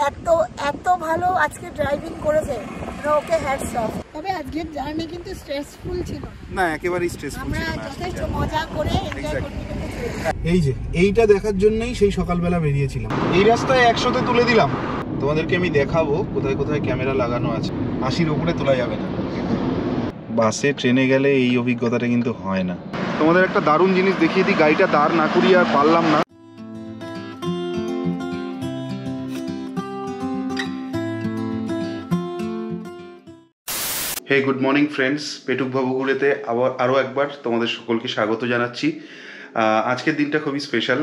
এত এত ভালো আজকে ড্রাইভিং করেছে, ওকে হ্যাটস অফ। তবে আজকের জার্নি কিন্তু স্ট্রেসফুল ছিল না, একেবারেই স্ট্রেসফুল ছিল না, আমরা যথেষ্ট মজা করে এনজয় করতে। এই যে এইটা দেখার জন্যই সেই সকালবেলা বেরিয়েছিলাম। এই রাস্তায় 100-তে তুলে দিলাম, তোমাদেরকে আমি দেখাবো কোথায় কোথায় ক্যামেরা লাগানো আছে। 80-র উপরে তোলা যাবে না। বাসে ট্রেনে গেলে এই অভিজ্ঞতাটা কিন্তু হয় না। তোমাদের একটা দারুণ জিনিস দেখিয়ে দিই, গাড়িটা দাঁড় না করিয়ে আর পারলাম না। হে গুড মর্নিং ফ্রেন্ডস, পেটুক ভবঘুরেতে আরও একবার তোমাদের সকলকে স্বাগত জানাচ্ছি। আজকের দিনটা খুবই স্পেশাল,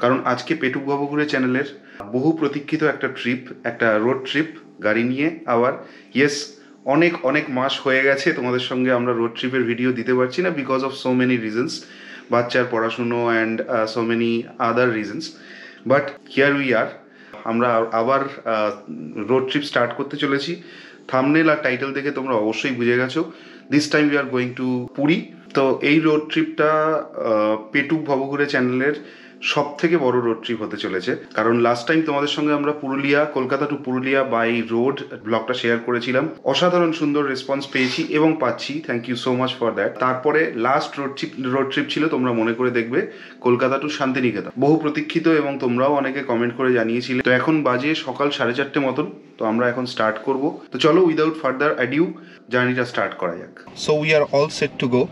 কারণ আজকে পেটুক ভবঘুরে চ্যানেলের বহু প্রতীক্ষিত একটা ট্রিপ, একটা রোড ট্রিপ গাড়ি নিয়ে। আবার ইয়েস, অনেক অনেক মাস হয়ে গেছে তোমাদের সঙ্গে আমরা রোড ট্রিপের ভিডিও দিতে পারছি না, because of so many reasons, বাচ্চার পড়াশুনো and so many other reasons. But here we are, আমরা আবার রোড ট্রিপ স্টার্ট করতে চলেছি। থাম্বনেল আর টাইটেল দেখে তোমরা অবশ্যই বুঝে গেছো, this time we are going to Puri. তো এই রোড ট্রিপটা পেটুক ভবঘুরে চ্যানেলের সব থেকে বড় রোড ট্রিপ হতে চলেছে, কারণ লাস্ট টাইম তোমাদের সঙ্গে আমরা Purulia, Kolkata to Purulia by road ব্লগটা শেয়ার করেছিলাম। অসাধারণ সুন্দর রেসপন্স পেয়েছি এবং পাচ্ছি, thank you so much for that. তারপরে লাস্ট রোড ট্রিপ ছিল, তোমরা মনে করে দেখবে, কলকাতা টু শান্তিনিকেতন, বহু প্রতীক্ষিত, এবং তোমরাও অনেকে কমেন্ট করে জানিয়েছিলে। তো এখন বাজে সকাল 4:30 মতন, তো আমরা এখন স্টার্ট করব। তো চলো, উইদাউট ফার্দার অ্যাডিউ জার্নিটা স্টার্ট করা যাক। So we are all set to go.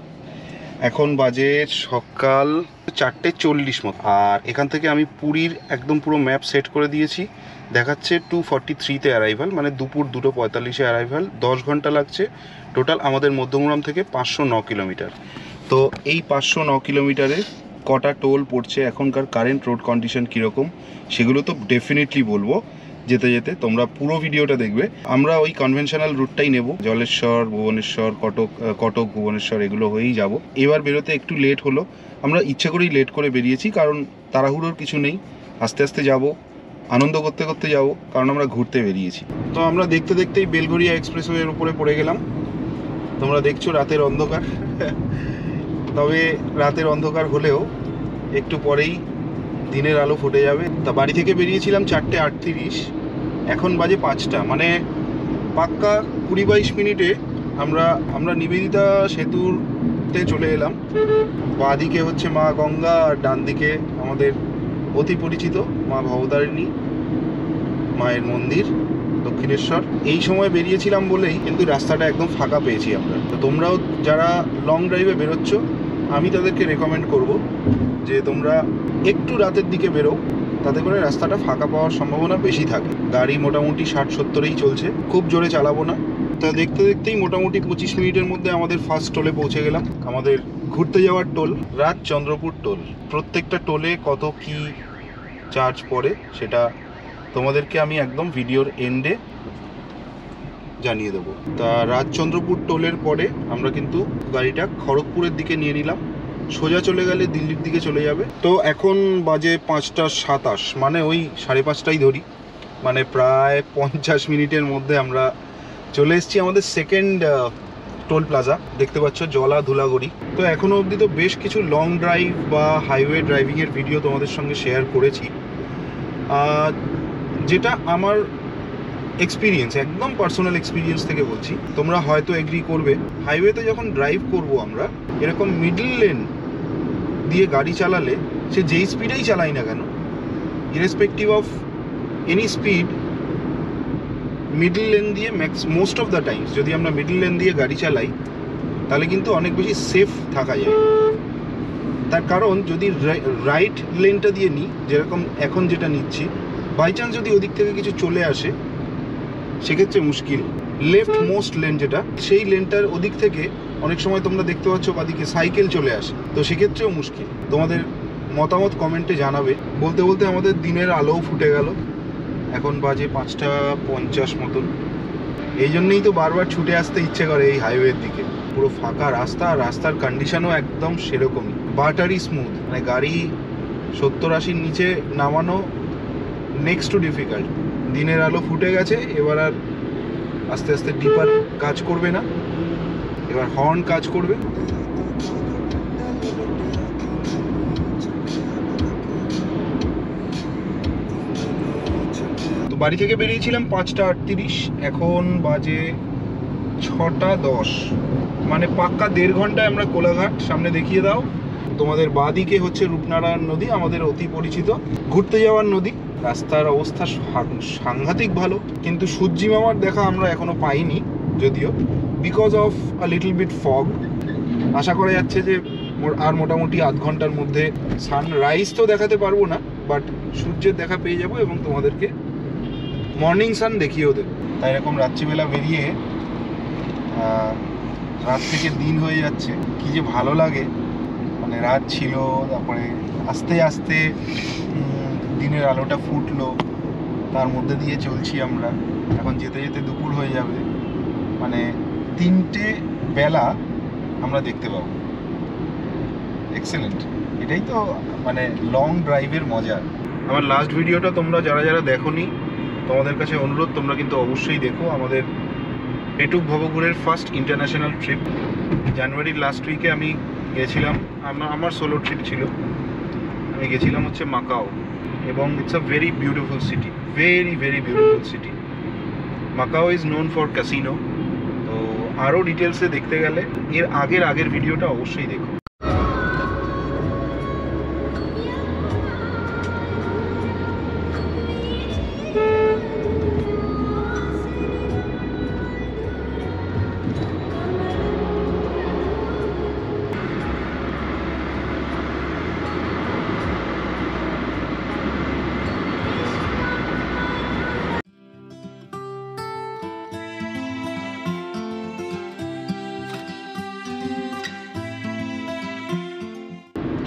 এখন বাজে সকাল 4:40 মতো, আর এখান থেকে আমি পুরীর একদম পুরো ম্যাপ সেট করে দিয়েছি। দেখাচ্ছে 2:43-তে অ্যারাইভাল, মানে দুপুর 2:45-এ অ্যারাইভাল। 10 ঘন্টা লাগছে টোটাল আমাদের মধ্যমগ্রাম থেকে 509 কিলোমিটার। তো এই 509 কিলোমিটারে কটা টোল পড়ছে, এখনকার কারেন্ট রোড কন্ডিশন কীরকম, সেগুলো তো ডেফিনেটলি বলবো যেতে যেতে। তোমরা পুরো ভিডিওটা দেখবে। আমরা ওই কনভেনশনাল রুটটাই নেব, জলেশ্বর, ভুবনেশ্বর, কটক ভুবনেশ্বর এগুলো হয়েই যাব। এবার বেরোতে একটু লেট হলো, আমরা ইচ্ছে করেই লেট করে বেরিয়েছি, কারণ তাড়াহুড়োর কিছু নেই, আস্তে আস্তে যাব, আনন্দ করতে করতে যাব, কারণ আমরা ঘুরতে বেরিয়েছি। তো আমরা দেখতে দেখতেই বেলঘরিয়া এক্সপ্রেসওয়ের উপরে পড়ে গেলাম। তোমরা দেখছো রাতের অন্ধকার, তবে রাতের অন্ধকার হলেও একটু পরেই দিনের আলো ফুটে যাবে। তা বাড়ি থেকে বেরিয়েছিলাম 4:38, এখন বাজে 5টা, মানে পাক্কা 20-22 মিনিটে আমরা নিবেদিতা সেতুতে চলে এলাম। বাঁ দিকে হচ্ছে মা গঙ্গা, আর ডান দিকে আমাদের অতি পরিচিত মা ভবতারিণী মায়ের মন্দির দক্ষিণেশ্বর। এই সময় বেরিয়েছিলাম বলেই কিন্তু রাস্তাটা একদম ফাঁকা পেয়েছি আমরা। তো তোমরাও যারা লং ড্রাইভে বেরোচ্ছ, আমি তাদেরকে রেকমেন্ড করব যে তোমরা একটু রাতের দিকে বেরো, তাতে করে রাস্তাটা ফাঁকা পাওয়ার সম্ভাবনা বেশি থাকে। গাড়ি মোটামুটি 60-70-এই চলছে, খুব জোরে চালাবো না। তা দেখতে দেখতেই মোটামুটি 25 মিনিটের মধ্যে আমাদের ফার্স্ট টোলে পৌঁছে গেলাম। আমাদের ঘুরতে যাওয়ার টোল, রাজচন্দ্রপুর টোল। প্রত্যেকটা টোলে কত কি চার্জ পড়ে সেটা তোমাদেরকে আমি একদম ভিডিওর এন্ডে জানিয়ে দেবো। তা রাজচন্দ্রপুর টোলের পরে আমরা কিন্তু গাড়িটা খড়গপুরের দিকে নিয়ে নিলাম, সোজা চলে গেলে দিল্লির দিকে চলে যাবে। তো এখন বাজে 5:27, মানে ওই 5:30টাই ধরি, মানে প্রায় 50 মিনিটের মধ্যে আমরা চলে এসেছি আমাদের সেকেন্ড টোল প্লাজা। দেখতে পাচ্ছ জলা ধুলাগড়ি। তো এখনও অবধি তো বেশ কিছু লং ড্রাইভ বা হাইওয়ে ড্রাইভিংয়ের ভিডিও তোমাদের সঙ্গে শেয়ার করেছি, যেটা আমার এক্সপিরিয়েন্স, একদম পার্সোনাল এক্সপিরিয়েন্স থেকে বলছি। তোমরা হয়তো এগ্রি করবে, হাইওয়েতে যখন ড্রাইভ করব আমরা, এরকম মিডল লেন দিয়ে গাড়ি চালালে, সে যেই স্পিডেই চালাই না কেন, irrespective of any speed, middle lane দিয়ে মোস্ট অফ দ্য টাইমস যদি আমরা মিডল লেন দিয়ে গাড়ি চালাই, তাহলে কিন্তু অনেক বেশি সেফ থাকা যায়। তার কারণ যদি রাইট লেনটা দিয়ে নিই, যেরকম এখন যেটা নিচ্ছি, বাই চান্স যদি ওদিক থেকে কিছু চলে আসে, সেক্ষেত্রে মুশকিল। লেফট মোস্ট লেন যেটা, সেই লেনটার ওদিক থেকে অনেক সময় তোমরা দেখতে পাচ্ছ বাদিকে সাইকেল চলে আসে, তো সেক্ষেত্রেও মুশকিল। তোমাদের মতামত কমেন্টে জানাবে। বলতে বলতে আমাদের দিনের আলোও ফুটে গেল, এখন বাজে 5:50 মতন। এই জন্যই তো বারবার ছুটে আসতে ইচ্ছে করে এই হাইওয়ের দিকে। পুরো ফাঁকা রাস্তা, রাস্তার কন্ডিশনও একদম সেরকমই, বাটারি স্মুথ, মানে গাড়ি 70-80-র নিচে নামানো নেক্সট টু ডিফিকাল্ট। দিনের আলো ফুটে গেছে, এবার আর আস্তে আস্তে ডিপার কাজ করবে না, এবার হর্ন কাজ করবে। তো বাড়ি থেকে বেরিয়েছিলাম 5:38, এখন বাজে 6:10, মানে পাক্কা 1.5 ঘন্টায় আমরা কোলাঘাট। সামনে দেখিয়ে দাও। তোমাদের বাঁদিকে হচ্ছে রূপনারায়ণ নদী, আমাদের অতি পরিচিত ঘুরতে যাওয়ার নদী। রাস্তার অবস্থা সাংঘাতিক ভালো, কিন্তু সূর্যি মামার দেখা আমরা এখনো পাইনি, যদিও because of a little bit fog. আশা করা যাচ্ছে যে আর মোটামুটি আধ ঘন্টার মধ্যে সানরাইজ তো দেখাতে পারবো না, বাট সূর্যের দেখা পেয়ে যাবো এবং তোমাদেরকে মর্নিং সান দেখিয়েও দেবো। তাই এরকম রাত্রিবেলা বেরিয়ে রাত থেকে দিন হয়ে যাচ্ছে, কি যে ভালো লাগে। মানে রাত ছিল, তারপরে আস্তে আস্তে দিনের আলোটা ফুটলো, তার মধ্যে দিয়ে চলছি আমরা। এখন যেতে যেতে দুপুর হয়ে যাবে, মানে 3টে বেলা আমরা দেখতে পাবো। এক্সেলেন্ট, এটাই তো মানে লং ড্রাইভের মজা। আমার লাস্ট ভিডিওটা তোমরা যারা যারা দেখোনি, তোমাদের কাছে অনুরোধ, তোমরা কিন্তু অবশ্যই দেখো। আমাদের পেটুক ভবঘুরের ফার্স্ট ইন্টারন্যাশনাল ট্রিপ। জানুয়ারির লাস্ট উইকে আমি গেছিলাম, আমার সোলো ট্রিপ ছিল। আমি গেছিলাম হচ্ছে মাকাও, এবং it's a very beautiful city, very very beautiful city. Macau is known for casino. তো আরও ডিটেলসে দেখতে গেলে এর আগের ভিডিওটা অবশ্যই দেখো।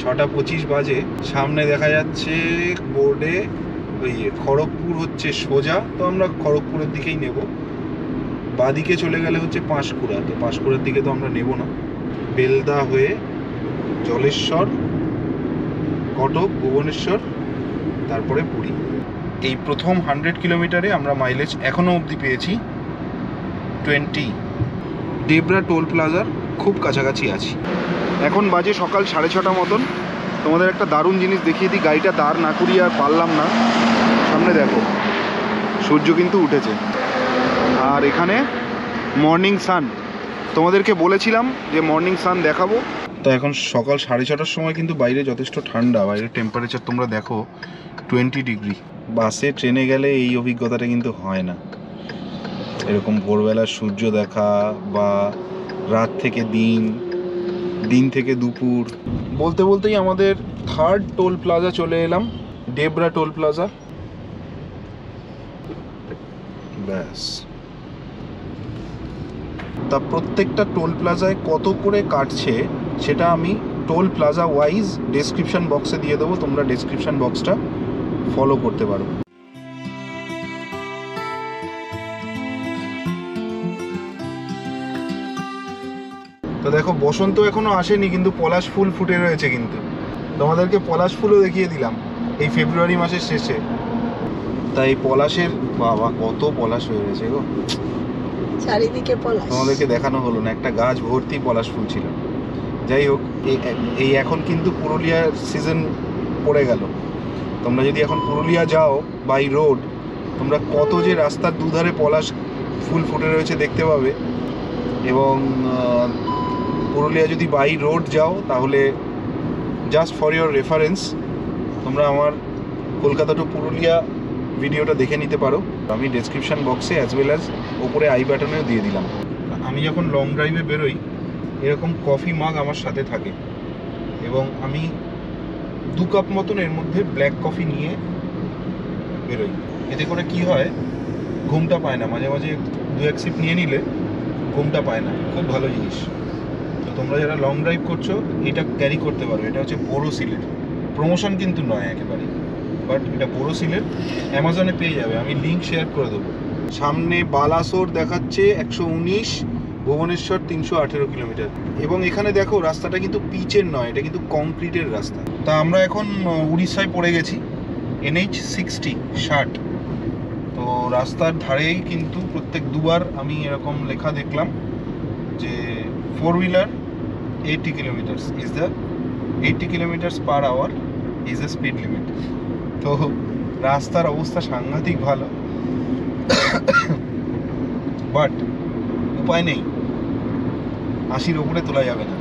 ছটা 25 বাজে। সামনে দেখা যাচ্ছে বোর্ডে ওই খড়গপুর হচ্ছে সোজা, তো আমরা খড়গপুরের দিকেই নেব। বাদিকে চলে গেলে হচ্ছে পাঁশকুড়া, তো পাঁশকুড়ার দিকে তো আমরা নেব না। বেলদা হয়ে জলেশ্বর, কটক, ভুবনেশ্বর, তারপরে পুরী। এই প্রথম 100 কিলোমিটারে আমরা মাইলেজ এখনও অবধি পেয়েছি 20। ডেবরা টোল প্লাজার খুব কাছাকাছি আছি। এখন বাজে সকাল 6:30 মতন। তোমাদের একটা দারুণ জিনিস দেখিয়ে দিই, গাড়িটা দাঁড় না করিয়ে আর পারলাম না। সামনে দেখো, সূর্য কিন্তু উঠেছে, আর এখানে মর্নিং সান। তোমাদেরকে বলেছিলাম যে মর্নিং সান দেখাবো। তো এখন সকাল 6:30টার সময় কিন্তু বাইরে যথেষ্ট ঠান্ডা। বাইরের টেম্পারেচার তোমরা দেখো 20 ডিগ্রি। বাসে ট্রেনে গেলে এই অভিজ্ঞতাটা কিন্তু হয় না, এরকম ভোরবেলা সূর্য দেখা বা রাত থেকে দিন, দিন থেকে দুপুর। বলতে বলতেই আমাদের 3rd টোল প্লাজা চলে এলাম, ডেবরা টোল প্লাজা। ব্যাস। তা প্রত্যেকটা টোল প্লাজায় কত করে কাটছে সেটা আমি টোল প্লাজা ওয়াইজ ডেসক্রিপশন বক্সে দিয়ে দেবো, তোমরা ডেসক্রিপশন বক্সটা ফলো করতে পারো। তো দেখো, বসন্ত এখনো আসেনি, কিন্তু পলাশ ফুল ফুটে রয়েছে। কিন্তু তোমাদেরকে পলাশ ফুলও দেখিয়ে দিলাম এই ফেব্রুয়ারি মাসের শেষে। তাই পলাশের, বাবা কত পলাশ হয়ে রয়েছে গো, চারিদিকে পলাশ। তোমাদেরকে দেখানো হলো না, একটা গাছ ভর্তি পলাশ ফুল ছিল। যাই হোক, এই এখন কিন্তু পুরুলিয়ার সিজন পড়ে গেল। তোমরা যদি এখন পুরুলিয়া যাও বাই রোড, তোমরা কত যে রাস্তার দুধারে পলাশ ফুল ফুটে রয়েছে দেখতে পাবে। এবং পুরুলিয়া যদি বাই রোড যাও, তাহলে জাস্ট ফর ইয়োর রেফারেন্স তোমরা আমার কলকাতা টু পুরুলিয়া ভিডিওটা দেখে নিতে পারো। আমি ডেসক্রিপশান বক্সে অ্যাজ ওয়েল অ্যাজ ওপরে আই বাটনেও দিয়ে দিলাম। আমি যখন লং ড্রাইভে বেরোই, এরকম কফি মাগ আমার সাথে থাকে, এবং আমি 2 কাপ মতন এর মধ্যে ব্ল্যাক কফি নিয়ে বেরোই। এতে করে কি হয়, ঘুমটা পায় না। মাঝে মাঝে 2-1 সিপ নিয়ে নিলে ঘুমটা পায় না, খুব ভালো জিনিস। তো তোমরা যারা লং ড্রাইভ করছো, এটা ক্যারি করতে পারো। এটা হচ্ছে বোরোসিলের, প্রমোশন কিন্তু নয় একেবারে, বাট এটা বোরোসিলের। অ্যামাজনে পেয়ে যাবে, আমি লিঙ্ক শেয়ার করে দেবো। সামনে বালাসোর দেখাচ্ছে 119, ভুবনেশ্বর 318 কিলোমিটার। এবং এখানে দেখো, রাস্তাটা কিন্তু পিচের নয়, এটা কিন্তু কংক্রিটের রাস্তা। তা আমরা এখন উড়িষ্যায় পড়ে গেছি, NH60। তো রাস্তার ধারেই কিন্তু প্রত্যেক দুবার আমি এরকম লেখা দেখলাম যে 4 wheeler 80 kilometres is the 80 kilometres per hour is the speed limit. তো রাস্তার অবস্থা সাংঘাতিক ভালো। বাট উপায় নেই, 80-র উপরে তোলা যাবে না।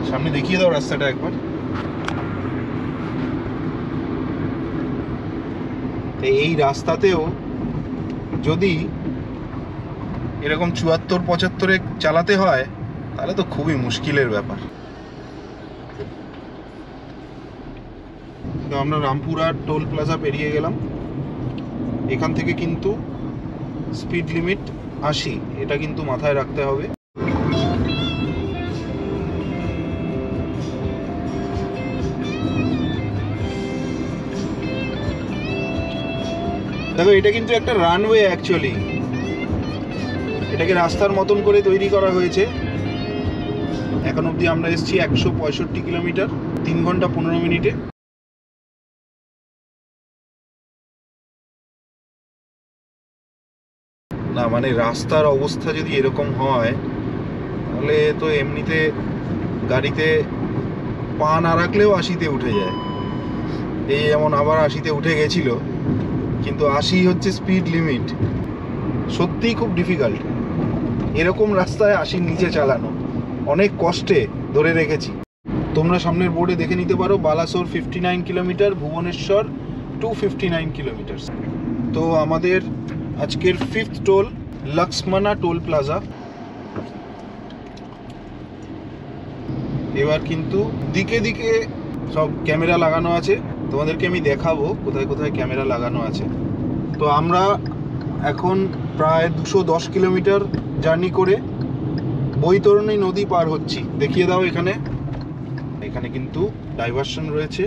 সামনে দেখিয়ে দাও রাস্তাটা একবার। এই রাস্তাতেও যদি এরকম 74-75-এ চালাতে হয় তাহলে তো খুবই মুশকিলের ব্যাপার। তো আমরা রামপুরহাট টোল প্লাজা পেরিয়ে গেলাম। এখান থেকে কিন্তু স্পিড লিমিট 80, এটা কিন্তু মাথায় রাখতে হবে। দেখো এটা কিন্তু একটা রানওয়ে, অ্যাকচুয়ালি এটাকে রাস্তার মতন করে তৈরি করা হয়েছে। এখন অবধি আমরা এসেছি 165 কিলোমিটার, 3 ঘন্টা 15 মিনিটে। না মানে রাস্তার অবস্থা যদি এরকম হয় তাহলে তো এমনিতে গাড়িতে পা না রাখলেও 80-তে উঠে যায়। এই যেমন আবার 80-তে উঠে গেছিল, কিন্তু 80 হচ্ছে স্পিড লিমিট। সত্যিই খুব ডিফিকাল্ট এরকম রাস্তায় 80-র নিচে চালানো, অনেক কষ্টে ধরে রেখেছি। তোমরা সামনের বোর্ডে দেখে নিতে পারো, বালাসোর 59 কিলোমিটার, ভুবনেশ্বর 259 কিলোমিটার। তো আমাদের আজকের 5th toll Lakshmana toll plaza. এবার কিন্তু দিকে দিকে সব ক্যামেরা লাগানো আছে, তোমাদেরকে আমি দেখাবো কোথায় কোথায় ক্যামেরা লাগানো আছে। তো আমরা এখন প্রায় 210 কিলোমিটার জার্নি করে বৈতরণী নদী পার হচ্ছি। দেখিয়ে দাও এখানে। এখানে কিন্তু ডাইভারশন রয়েছে,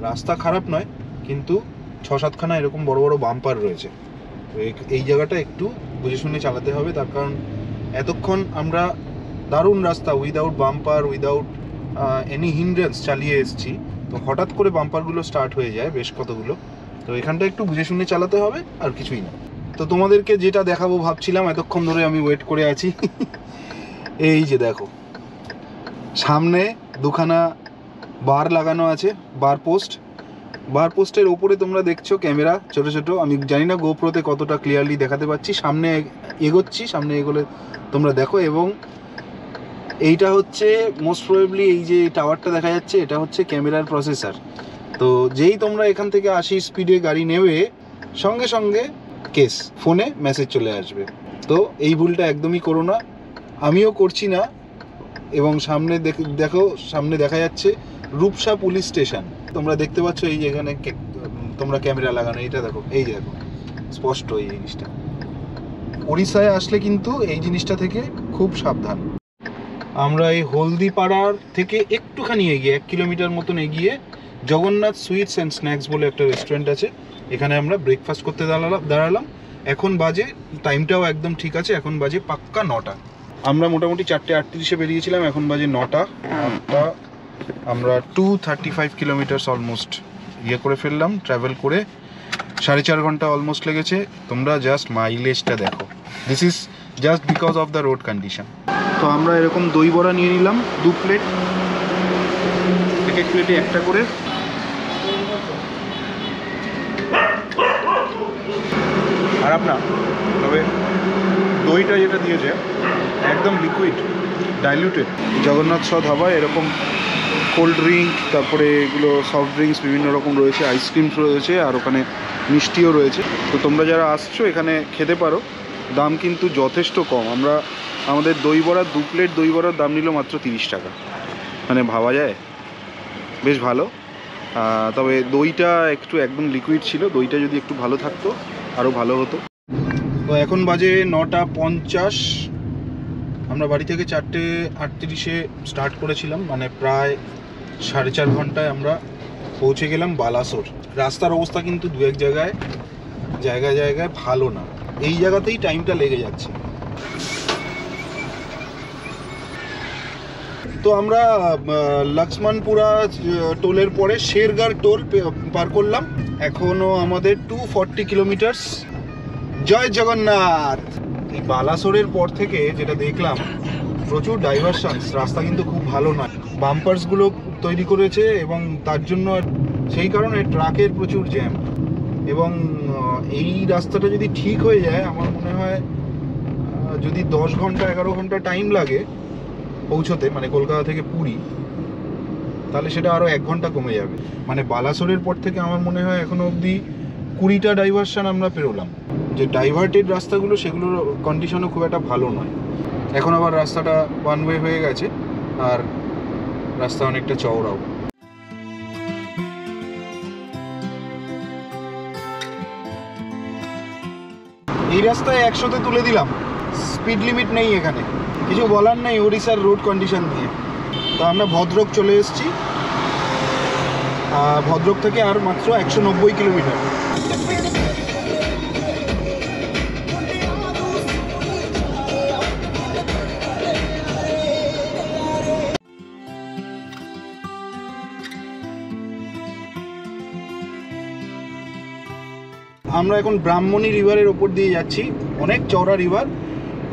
রাস্তা খারাপ নয়, কিন্তু 6-7খানা এরকম বড় বড় বাম্পার রয়েছে। তো এই জায়গাটা একটু বুঝে শুনে চালাতে হবে, তার কারণ এতক্ষণ আমরা দারুণ রাস্তা without bumper, without any hindrance চালিয়ে এসেছি। তো হঠাৎ করে বাম্পারগুলো স্টার্ট হয়ে যায় বেশ কতগুলো, তো এখানটা একটু বুঝে শুনে চালাতে হবে, আর কিছুই না। তো তোমাদেরকে যেটা দেখাবো ভাবছিলাম, এতক্ষণ ধরে আমি ওয়েট করে আছি। এই যে দেখো সামনে 2খানা বার লাগানো আছে, বার পোস্ট। বার পোস্টের ওপরে তোমরা দেখছো ক্যামেরা ছোট ছোট। আমি জানি না গোপ্রোতে কতটা ক্লিয়ারলি দেখাতে পাচ্ছি। সামনে এগোচ্ছি, সামনে এগোলে তোমরা দেখো। এবং এইটা হচ্ছে মোস্ট প্রবাবলি এই যে টাওয়ারটা দেখা যাচ্ছে, এটা হচ্ছে ক্যামেরার প্রসেসর। তো যেই তোমরা এখান থেকে 80 স্পিডে গাড়ি নেবে, সঙ্গে সঙ্গে কেস, ফোনে মেসেজ চলে আসবে। তো এই ভুলটা একদমই করো না, আমিও করছি না। এবং সামনে দেখো, সামনে দেখা যাচ্ছে রূপসা পুলিশ স্টেশন, তোমরা দেখতে পাচ্ছ। এই যেখানে তোমরা ক্যামেরা লাগানো, এইটা দেখো, এই যে দেখো স্পষ্ট এই জিনিসটা। উড়িষ্যায় আসলে কিন্তু এই জিনিসটা থেকে খুব সাবধান। আমরা এই হলদিপাড়ার থেকে একটুখানি এগিয়ে 1 কিলোমিটার মতন এগিয়ে জগন্নাথ সুইটস অ্যান্ড স্ন্যাক্স বলে একটা রেস্টুরেন্ট আছে, এখানে আমরা ব্রেকফাস্ট করতে দাঁড়ালাম। এখন বাজে, টাইমটাও একদম ঠিক আছে, এখন বাজে পাক্কা 9টা। আমরা মোটামুটি 4:38-এ বেরিয়েছিলাম, এখন বাজে 9টা। আমরা 235 কিলোমিটার অলমোস্ট করে ফেললাম, ট্রাভেল করে 4.5 ঘন্টা অলমোস্ট লেগেছে। তোমরা জাস্ট মাইলেজটা দেখো, this is just because of the road condition. তো আমরা এরকম দই বড়া নিয়ে নিলাম 2 প্লেট, এক প্লেটে একটা করে। খারাপ না, তবে দইটা যেটা দিয়েছে একদম লিকুইড, ডাইলিউটেড। জগন্নাথ ধাবা এরকম কোল্ড ড্রিঙ্ক, তারপরে এগুলো সফট ড্রিঙ্কস বিভিন্ন রকম রয়েছে, আইসক্রিম রয়েছে, আর ওখানে মিষ্টিও রয়েছে। তো তোমরা যারা আসছো এখানে খেতে পারো, দাম কিন্তু যথেষ্ট কম। আমাদের দই বড়া 2 প্লেট দই বড়ার দাম নিল মাত্র 30 টাকা, মানে ভাবা যায় বেশ ভালো। তবে দইটা একটু একদম লিকুইড ছিল, দইটা যদি একটু ভালো থাকতো আরও ভালো হতো। তো এখন বাজে 9:50। আমরা বাড়ি থেকে 4:38-এ স্টার্ট করেছিলাম, মানে প্রায় 4.5 ঘন্টায় আমরা পৌঁছে গেলাম বালাসোর। রাস্তার অবস্থা কিন্তু 2-1 জায়গায় ভালো না, এই জায়গাতেই টাইমটা লেগে যাচ্ছে। তো আমরা লক্ষ্মণপুরা টোলের পরে শেরগড় টোল পার করলাম। এখনও আমাদের 240 কিলোমিটার। জয় জগন্নাথ। এই বালাসোরের পর থেকে যেটা দেখলাম, প্রচুর ডাইভারশনস, রাস্তা কিন্তু খুব ভালো নয়। বাম্পার্সগুলো তৈরি করেছে এবং তার জন্য সেই কারণে ট্রাকের প্রচুর জ্যাম। এবং এই রাস্তাটা যদি ঠিক হয়ে যায় আমার মনে হয় যদি 10 ঘন্টা 11 ঘন্টা টাইম লাগে পৌঁছতে, মানে কলকাতা থেকে পুরী, তাহলে সেটা আরও 1 ঘন্টা কমে যাবে। মানে বালাসোরের পর থেকে আমার মনে হয় এখনো অবধি 20টা ডাইভারশন আমরা পেরোলাম। যে ডাইভার্টেড রাস্তাগুলো সেগুলোর কন্ডিশনও খুব একটা ভালো নয়। এখন আবার রাস্তাটা ওয়ান ওয়ে হয়ে গেছে আর রাস্তা অনেকটা চওড়াও। এই রাস্তায় 100-তে তুলে দিলাম, স্পিড লিমিট নেই এখানে, কিছু বলার নেই ওড়িশার রোড কন্ডিশন নিয়ে। তো আমরা ভদ্রক চলে এসেছি, ভদ্রক থেকে আর মাত্র 190 কিলোমিটার। আমরা এখন ব্রাহ্মণী রিভারের ওপর দিয়ে যাচ্ছি, অনেক চওড়া রিভার।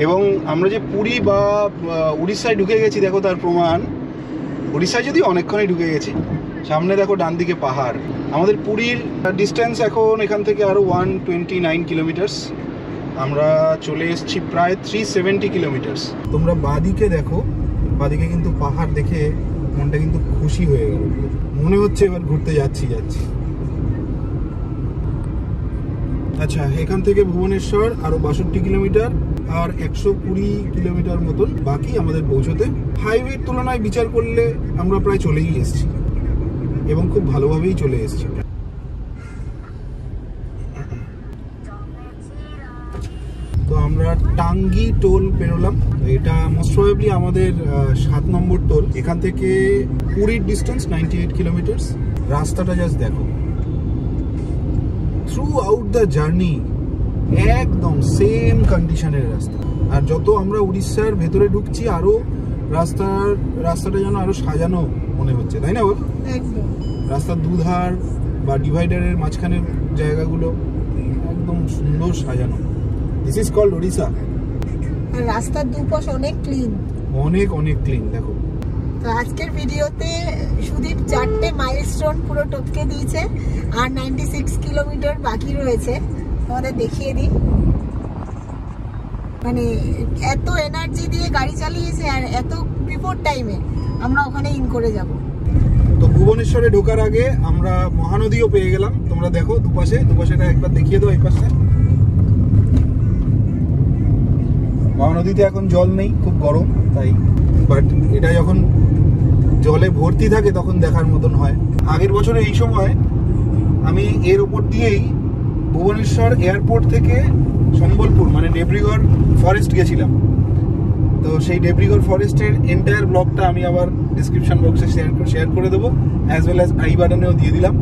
এবং আমরা যে পুরী বা উড়িষ্যায় ঢুকে গেছি দেখো তার প্রমাণ। উড়িষ্যায় যদি অনেকক্ষণই ঢুকে গেছি। সামনে দেখো ডান দিকে পাহাড়। আমাদের পুরীর ডিস্টেন্স এখন এখান থেকে আরও 129 কিলোমিটার্স। আমরা চলে এসেছি প্রায় 370 কিলোমিটার্স। তোমরা বাঁদিকে দেখো, বাঁদিকে কিন্তু পাহাড় দেখে মনটা কিন্তু খুশি হয়ে গেল, মনে হচ্ছে এবার ঘুরতে যাচ্ছি। আচ্ছা, এখান থেকে ভুবনেশ্বর আরো 62 কিলোমিটার আর 120 কিলোমিটার মতন বাকি আমাদের পৌঁছতে। হাইওয়ের তুলনায় বিচার করলে আমরা প্রায় চলেই এসেছি এবং খুব ভালোভাবেই চলে এসেছি। তো আমরা টাঙ্গি টোল পেরোলাম। এটা মোস্ট প্রবাবলি আমাদের 7 নম্বর টোল। এখান থেকে পুরীর ডিস্টেন্স 98 কিলোমিটার্স। রাস্তাটা জাস্ট দেখো, থ্রু আউট দ্য জার্নি একদম সেম কন্ডিশনের রাস্তা। আর যত আমরা উড়িষ্যার ভেতরে ঢুকছি আরো রাস্তাটা যেন আরো সাজানো মনে হচ্ছে, তাই না? একদম রাস্তার দুধার বা ডিভাইডারের মাঝখানের জায়গাগুলো একদম সুন্দর সাজানো। This is called Odisha. আর রাস্তার দুপাশ অনেক ক্লিন, অনেক ক্লিন। দেখো, তো আজকের ভিডিওতে সুদীপ 4টে মাইলস্টোন পুরো টপকে দিয়েছে আর 96 কিলোমিটার বাকি রয়েছে। আমাদের দেখিয়ে দিই, মানে এত এনার্জি দিয়ে গাড়ি চালিয়েছে আর এত বিফোর টাইমে আমরা ওখানে ইন করে যাব। তো ভুবনেশ্বরে ঢোকার আগে আমরা মহানদীও পেয়ে গেলাম। তোমরা দেখো দুপাশেটা একবার দেখিয়ে দাও। এই পাশে মহানদীতে এখন জল নেই, খুব গরম তাই, বাট এটা যখন জলে ভর্তি থাকে তখন দেখার মতন হয়। আগের বছরে এই সময় আমি এর উপর দিয়েই ভুবনেশ্বর এয়ারপোর্ট থেকে সম্বলপুর মানে দেব্রিগড় ফরেস্ট গেছিলাম। তো সেই দেব্রিগড় ফরেস্টের এন্টায়ার ব্লগটা আমি আবার ডিসক্রিপশন বক্সে শেয়ার করে দেবো, অ্যাজ ওয়েল অ্যাজ আই বাটনেও দিয়ে দিলাম।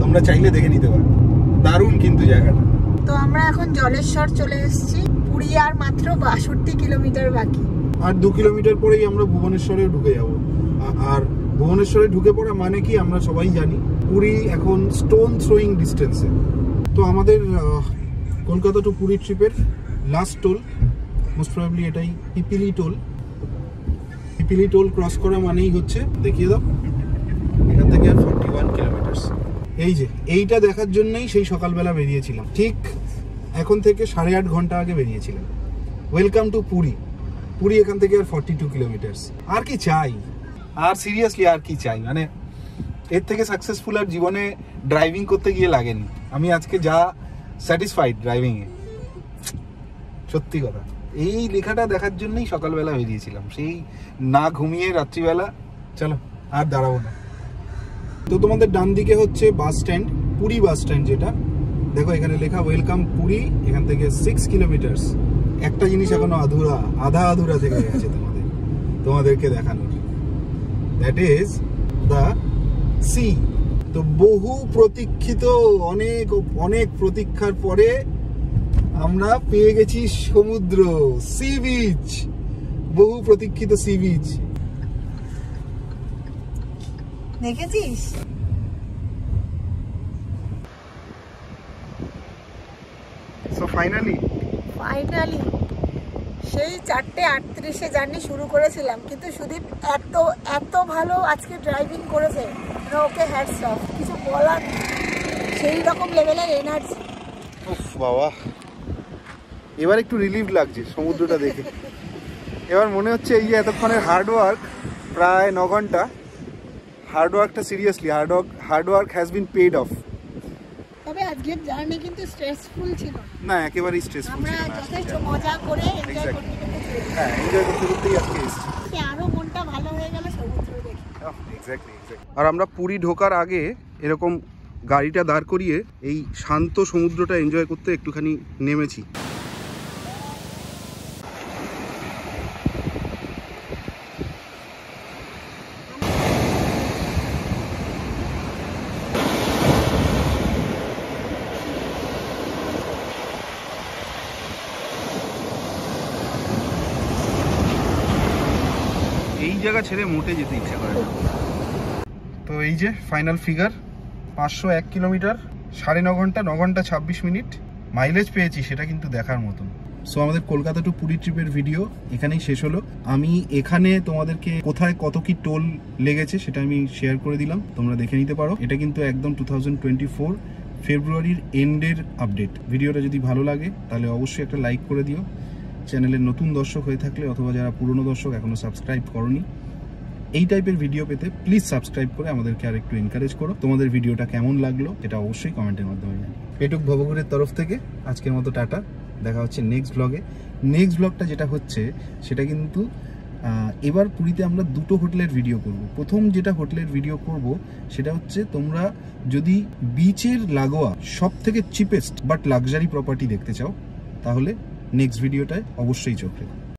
তোমরা চাইলে দেখে নিতে পারো, দারুণ কিন্তু জায়গাটা। তো আমরা এখন জলেশ্বর চলে এসেছি। পুরী আর মাত্র 62 কিলোমিটার বাকি। আর 2 কিলোমিটার পরেই আমরা ভুবনেশ্বরে ঢুকে যাব। আর ভুবনেশ্বরে ঢুকে পড়া মানে কি আমরা সবাই জানি, পুরী এখন স্টোন থ্রোয়িং ডিস্টেন্সে। তো আমাদের কলকাতা টু পুরী ট্রিপের লাস্ট টোল মোস্ট প্রবাবলি এটাই, Pipili toll. Pipili toll cross করা মানেই হচ্ছে, দেখিয়ে দাও, এখান থেকে আর 41 কিলোমিটার। এই যে এইটা দেখার জন্যই সেই সকালবেলা বেরিয়েছিলাম, ঠিক এখন থেকে 8.5 ঘন্টা আগে বেরিয়েছিলাম। Welcome to Puri. পুরী এখান থেকে আর 42 কিলোমিটার। আর কি চাই, আর সিরিয়াসলি আর কি চাই, মানে এর থেকে সাকসেসফুল আর জীবনে ড্রাইভিং করতে গিয়ে লাগেনি। আমি আজকে যা স্যাটিসফাইড ড্রাইভিংয়ে, সত্যি কথা। এই লেখাটা দেখার জন্যই সকালবেলা বেরিয়েছিলাম, সেই না ঘুমিয়ে রাত্রিবেলা। চলো আর দাঁড়াবো না। তো তোমাদের ডান দিকে হচ্ছে bus stand, Puri bus stand, যেটা দেখো এখানে লেখা ওয়েলকাম পুরী। এখান থেকে 6 কিলোমিটার। একটা জিনিস এখনো আধা আধুরা থেকে গেছে তোমাদেরকে দেখানোর, দ্যাট ইজ দ্য সি। তো বহু প্রতীক্ষিত, অনেক প্রতীক্ষার পরে আমরা পেয়ে গেছি সমুদ্র, সি বিচ, বহু প্রতীক্ষিত সি বিচ। দেখেছিস? সো ফাইনালি সেই 4:38-এ জার্নি শুরু করেছিলাম, কিন্তু সুদীপ এত ভালো আজকে ড্রাইভিং করেছে, ওকে হ্যাটস অফ, কিছু বলার নেই। সেই রকম লেভেলের এনার্জি। উফ বাবা, এবার একটু রিলিফ লাগছে সমুদ্রটা দেখে। এবার মনে হচ্ছে এই যে এতক্ষণের হার্ডওয়ার্ক, প্রায় 9 ঘন্টা হার্ডওয়ার্কটা seriously hard work has been paid off. তবে আজকের জার্নি কিন্তু স্ট্রেসফুল ছিল না, একেবারেই স্ট্রেসফুল ছিল না। আমরা যথেষ্ট মজা করে এনজয় করতে পেরেছি। হ্যাঁ, এনজয় করতেই আজকে এসেছি। আরো মনটা ভালো হয়ে গেল সমুদ্র দেখে। এক্স্যাক্টলি। আর আমরা পুরী ঢোকার আগে এরকম গাড়িটা দাঁড় করিয়ে এই শান্ত সমুদ্রটা এনজয় করতে একটুখানি নেমেছি। এই জায়গা ছেড়ে মোটে যেতে ইচ্ছা করে না। তো এই যে ফাইনাল ফিগার 501 কিলোমিটার, 9.5 ঘন্টা, 9 ঘন্টা 26 মিনিট মাইলেজ পেয়েছি, সেটা কিন্তু দেখার মতন। সো আমাদের কলকাতা টু পুরী ট্রিপের ভিডিও এখানেই শেষ হলো। আমি এখানে তোমাদেরকে কোথায় কত কি টোল লেগেছে সেটা আমি শেয়ার করে দিলাম, তোমরা দেখে নিতে পারো। এটা কিন্তু একদম 2024 ফেব্রুয়ারির এন্ডের আপডেট। ভিডিওটা যদি ভালো লাগে তাহলে অবশ্যই একটা লাইক করে দিও। চ্যানেলের নতুন দর্শক হয়ে থাকলে অথবা যারা পুরনো দর্শক এখনো সাবস্ক্রাইব করনি, এই টাইপের ভিডিও পেতে প্লিজ সাবস্ক্রাইব করে আমাদেরকে আর একটু এনকারেজ করো। তোমাদের ভিডিওটা কেমন লাগলো এটা অবশ্যই কমেন্টের মাধ্যমে জানাও। পেটুক ভবঘুরের তরফ থেকে আজকের মতো টাটা, দেখা হচ্ছে নেক্সট ব্লগে। নেক্সট ব্লগটা যেটা হচ্ছে সেটা কিন্তু এবার পুরীতে আমরা 2টো হোটেলের ভিডিও করব। প্রথম যেটা হোটেলের ভিডিও করব সেটা হচ্ছে, তোমরা যদি বিচের লাগোয়া সব থেকে চিপেস্ট বাট লাক্সারি প্রপার্টি দেখতে চাও তাহলে নেক্সট ভিডিওটায় অবশ্যই চোখ রেখো।